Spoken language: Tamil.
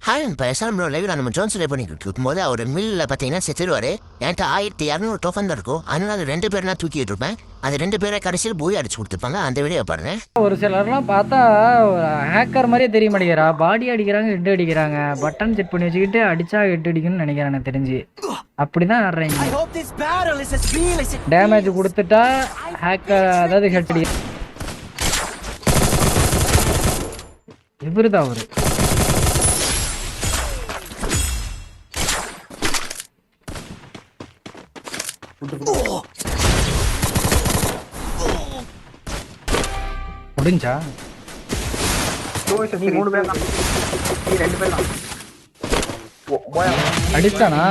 ஹாய் இப்போ எஸ்ஆர்எம் லைவில் நம்ம ஜோன்ஸ் லைவ் பண்ணிக்கிட்டு இருக்கும்போது அவர் மில்லில் பார்த்தீங்கன்னா செத்துருவார். என்கிட்ட 1200 டோஃபன் தான் இருக்கும். அதனால அது 2 பேர் நான் தூக்கிட்டு இருப்பேன். அது 2 பேரை கடைசியில் போய் அடிச்சு கொடுத்துருப்பாங்க. அந்த வீடியோ பாருங்க. ஒரு சிலர்லாம் பார்த்தா ஹேக்கர் மாதிரியே தெரிய மாட்டேங்கிறா. பாடி அடிக்கிறாங்க, ஹெட் அடிக்கிறாங்க. பட்டன் செட் பண்ணி வச்சுக்கிட்டு அடிச்சா ஹெட் அடிக்கணும்னு நினைக்கிறேன். எனக்கு தெரிஞ்சு அப்படிதான் ஆடுறீங்க. டேமேஜ் கொடுத்துட்டா ஹேக்கர், அதாவது ஹெட் அடி. இவருதான் அவரு. முடிஞ்சா அடிச்சானா?